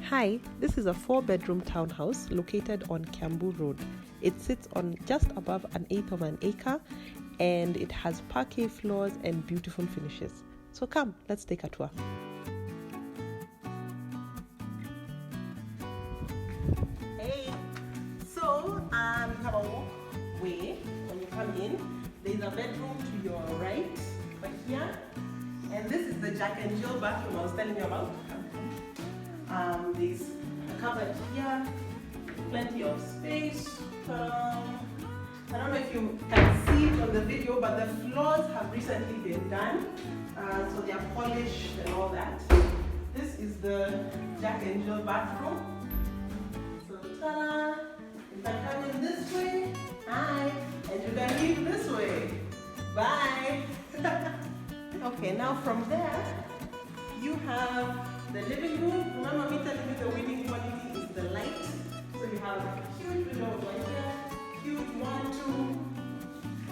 Hi, this is a 4-bedroom townhouse located on Kiambu Road. It sits on just above 1/8 of an acre and it has parquet floors and beautiful finishes. So come, let's take a tour. Hey, so we have a walkway when you come in. There's a bedroom to your right, right here. And this is the Jack and Jill bathroom I was telling you about. There's a cupboard here, plenty of space. I don't know if you can see it on the video, but the floors have recently been done. So they are polished and all that. This is the Jack and Jill bathroom. So ta-da! You can come in this way. Hi! And you can leave this way. Bye! Okay, now from there, you have the living room. Remember me telling you the winning quality is the light. So you have a huge window right here, huge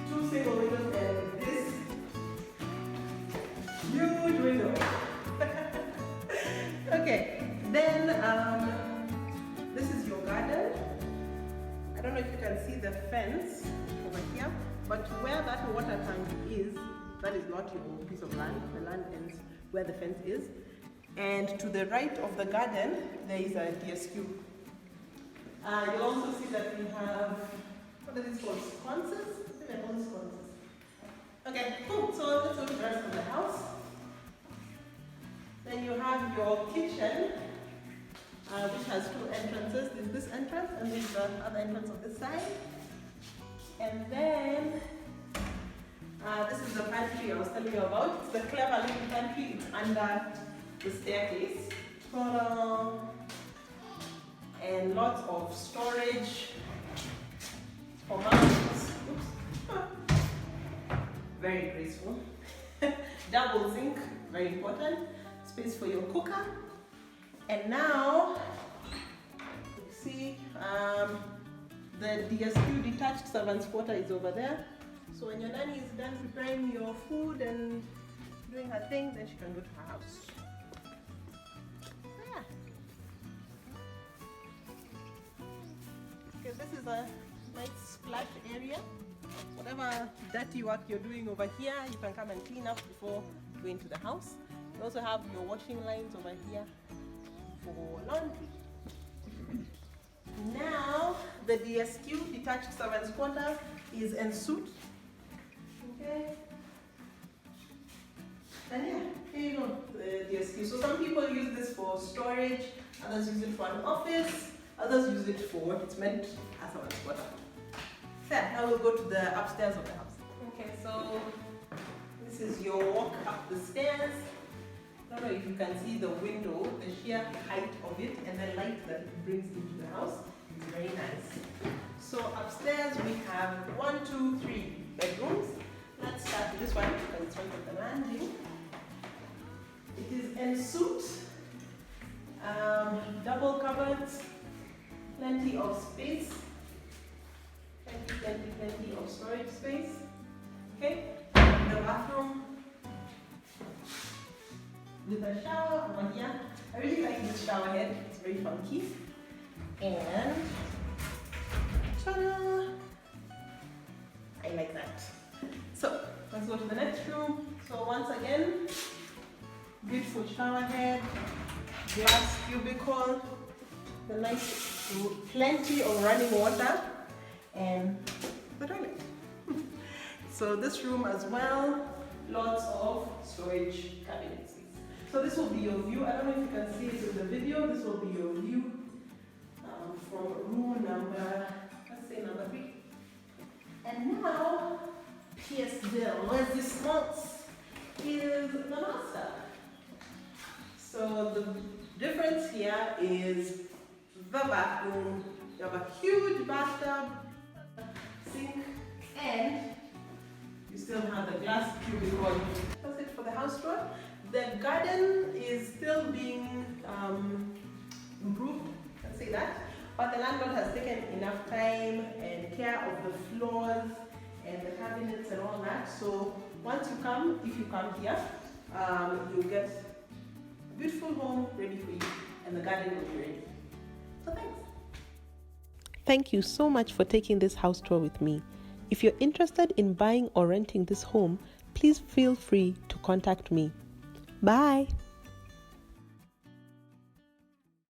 two single windows, and this huge window. Okay, then this is your garden. I don't know if you can see the fence over here, but where that water tank is, that is not your piece of land. The land ends where the fence is. And to the right of the garden, there is a DSQ. You'll also see that we have, what are these called? Sconces? I think they're called sconces. Okay, cool. So let's go to the rest of the house. Then you have your kitchen, which has 2 entrances. There's this entrance and there's the other entrance on this side. And then this is the pantry I was telling you about. It's the clever little pantry. It's under the staircase. And lots of storage for mounts. Very graceful. Double sink, very important. Space for your cooker. And now, you see, the DSQ detached servants quarter is over there. So when your nanny is done preparing your food and doing her thing, then she can go to her house. Yeah. Okay, this is a nice splash area. Whatever dirty work you're doing over here, you can come and clean up before going to the house. You also have your washing lines over here for laundry. Now, the DSQ, detached servants quarter, is en suite. Okay. And yeah, here you go, the DSQ. So some people use this for storage, others use it for an office, others use it for what it's meant as a quarter. So now we'll go to the upstairs of the house. Okay, so this is your walk up the stairs. I don't know if you can see the window, the sheer height of it, and the light that it brings into the house. It's very nice. So upstairs we have 1, 2, 3 bedrooms. Let's start with this one because it's right at the landing. It is en suite, double cupboards, plenty of space, plenty of storage space. Okay, the bathroom with a shower over here. I really like this shower head, it's very funky. And ta-da! I like that. So let's go to the next room. So once again, beautiful shower head, glass cubicle, the nice, plenty of running water, and the toilet. So this room as well, lots of storage cabinets. So this will be your view. I don't know if you can see it in the video. This will be your view from room number, let's say number 3. And now, pièce de resistance is the master. So the difference here is the bathroom. You have a huge bathtub, sink, and you still have the glass cubicle. That's it for the house tour. The garden is still being improved, let's say that. But the landlord has taken enough time and care of the floors and the cabinets and all that. So once you come, if you come here, you'll get a beautiful home ready for you. and the garden will be ready. So thanks. Thank you so much for taking this house tour with me. If you're interested in buying or renting this home, please feel free to contact me. Bye.